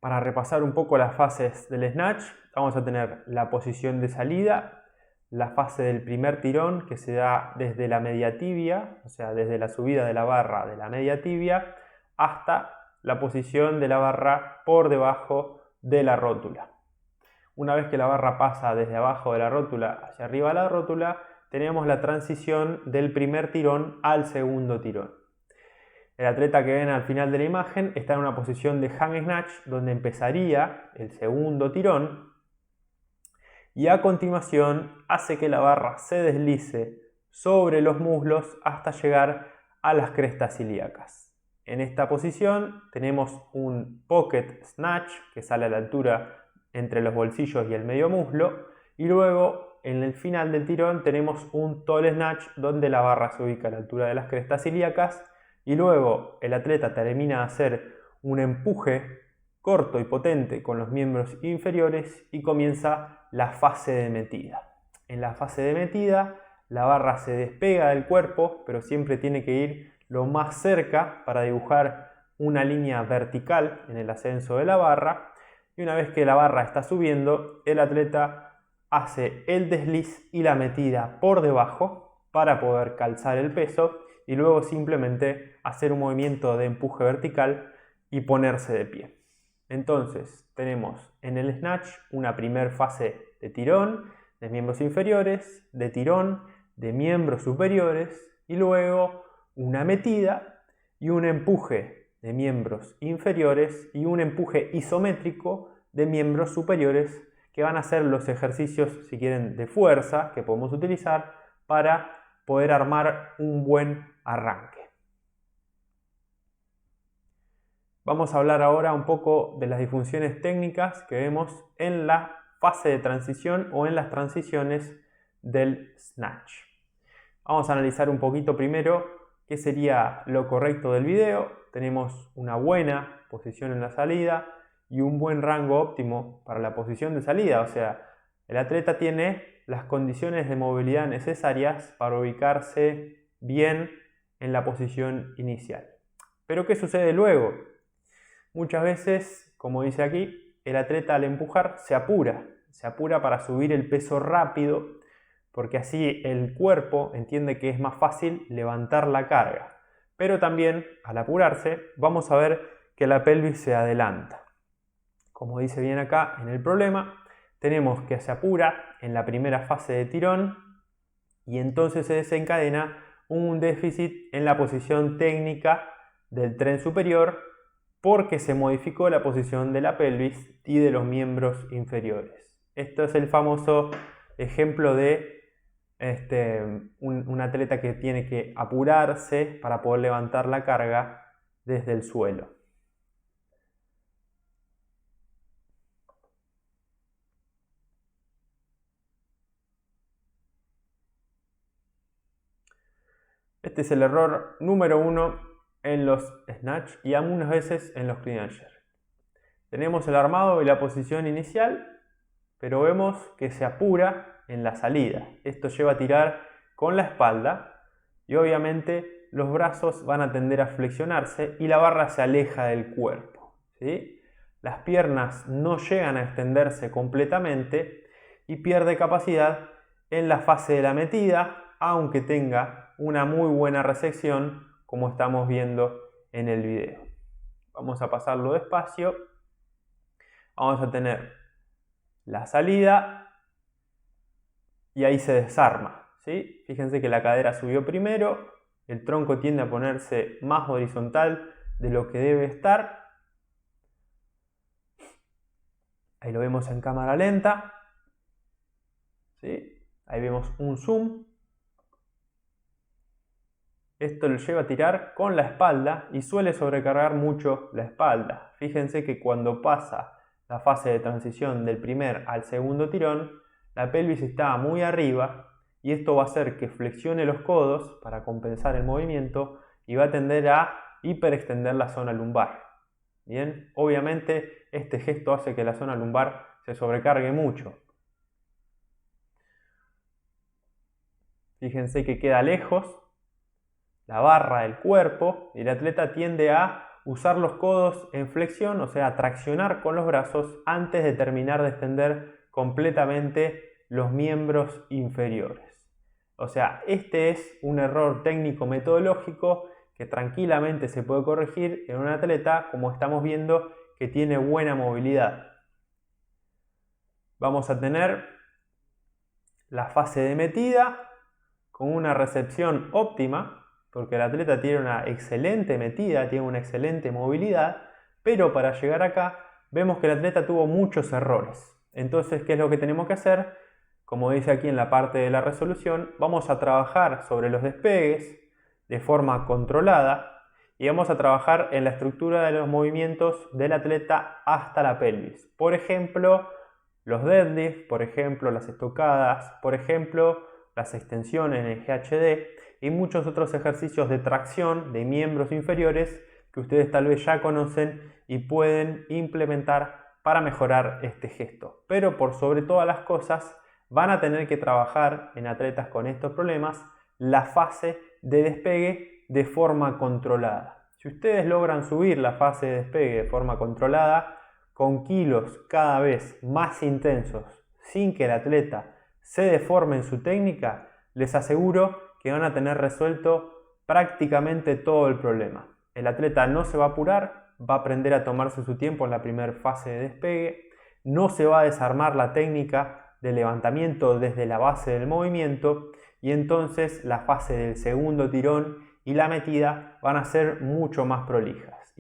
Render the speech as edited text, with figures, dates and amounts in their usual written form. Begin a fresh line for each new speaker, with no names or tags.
Para repasar un poco las fases del snatch, vamos a tener la posición de salida, la fase del primer tirón que se da desde la media tibia, o sea, desde la subida de la barra de la media tibia hasta la posición de la barra por debajo de la rótula. Una vez que la barra pasa desde abajo de la rótula hacia arriba de la rótula, tenemos la transición del primer tirón al segundo tirón. El atleta que ven al final de la imagen está en una posición de hang snatch donde empezaría el segundo tirón y a continuación hace que la barra se deslice sobre los muslos hasta llegar a las crestas ilíacas. En esta posición tenemos un pocket snatch que sale a la altura entre los bolsillos y el medio muslo, y luego en el final del tirón tenemos un tall snatch donde la barra se ubica a la altura de las crestas ilíacas y luego el atleta termina de hacer un empuje corto y potente con los miembros inferiores y comienza la fase de metida. En la fase de metida la barra se despega del cuerpo, pero siempre tiene que ir lo más cerca para dibujar una línea vertical en el ascenso de la barra, y una vez que la barra está subiendo, el atleta hace el desliz y la metida por debajo para poder calzar el peso y luego simplemente hacer un movimiento de empuje vertical y ponerse de pie. Entonces tenemos en el snatch una primera fase de tirón de miembros inferiores, de tirón de miembros superiores y luego una metida y un empuje de miembros inferiores y un empuje isométrico de miembros superiores, que van a ser los ejercicios, si quieren, de fuerza que podemos utilizar para poder armar un buen arranque. Vamos a hablar ahora un poco de las disfunciones técnicas que vemos en la fase de transición o en las transiciones del snatch. Vamos a analizar un poquito primero qué sería lo correcto del video. Tenemos una buena posición en la salida y un buen rango óptimo para la posición de salida, o sea, el atleta tiene las condiciones de movilidad necesarias para ubicarse bien en la posición inicial. Pero ¿qué sucede luego? Muchas veces, como dice aquí, el atleta al empujar se apura para subir el peso rápido, porque así el cuerpo entiende que es más fácil levantar la carga. Pero también, al apurarse, vamos a ver que la pelvis se adelanta. Como dice bien acá en el problema, tenemos que se apura en la primera fase de tirón y entonces se desencadena un déficit en la posición técnica del tren superior porque se modificó la posición de la pelvis y de los miembros inferiores. Esto es el famoso ejemplo de un atleta que tiene que apurarse para poder levantar la carga desde el suelo. Este es el error número 1 en los snatch y algunas veces en los clean and jerk. Tenemos el armado y la posición inicial, pero vemos que se apura en la salida. Esto lleva a tirar con la espalda y obviamente los brazos van a tender a flexionarse y la barra se aleja del cuerpo, ¿sí? Las piernas no llegan a extenderse completamente y pierde capacidad en la fase de la metida, aunque tenga una muy buena resección, como estamos viendo en el video. Vamos a pasarlo despacio. Vamos a tener la salida y ahí se desarma, ¿sí? Fíjense que la cadera subió primero, el tronco tiende a ponerse más horizontal de lo que debe estar. Ahí lo vemos en cámara lenta, ¿sí? Ahí vemos un zoom. Esto lo lleva a tirar con la espalda y suele sobrecargar mucho la espalda. Fíjense que cuando pasa la fase de transición del primer al segundo tirón, la pelvis está muy arriba y esto va a hacer que flexione los codos para compensar el movimiento y va a tender a hiperextender la zona lumbar. Bien, obviamente este gesto hace que la zona lumbar se sobrecargue mucho. Fíjense que queda lejos la barra del cuerpo y el atleta tiende a usar los codos en flexión, o sea, traccionar con los brazos antes de terminar de extender completamente los miembros inferiores. O sea, este es un error técnico metodológico que tranquilamente se puede corregir en un atleta, como estamos viendo, que tiene buena movilidad. Vamos a tener la fase de metida con una recepción óptima, porque el atleta tiene una excelente metida, tiene una excelente movilidad, pero para llegar acá vemos que el atleta tuvo muchos errores. Entonces, ¿qué es lo que tenemos que hacer? Como dice aquí en la parte de la resolución, vamos a trabajar sobre los despegues de forma controlada y vamos a trabajar en la estructura de los movimientos del atleta hasta la pelvis. Por ejemplo, los deadlifts, por ejemplo, las estocadas, por ejemplo, las extensiones en el GHD y muchos otros ejercicios de tracción de miembros inferiores que ustedes tal vez ya conocen y pueden implementar para mejorar este gesto. Pero por sobre todas las cosas, van a tener que trabajar en atletas con estos problemas la fase de despegue de forma controlada. Si ustedes logran subir la fase de despegue de forma controlada con kilos cada vez más intensos sin que el atleta se deforme en su técnica, les aseguro que van a tener resuelto prácticamente todo el problema. El atleta no se va a apurar, va a aprender a tomarse su tiempo en la primera fase de despegue, no se va a desarmar la técnica de levantamiento desde la base del movimiento y entonces la fase del segundo tirón y la metida van a ser mucho más prolijas.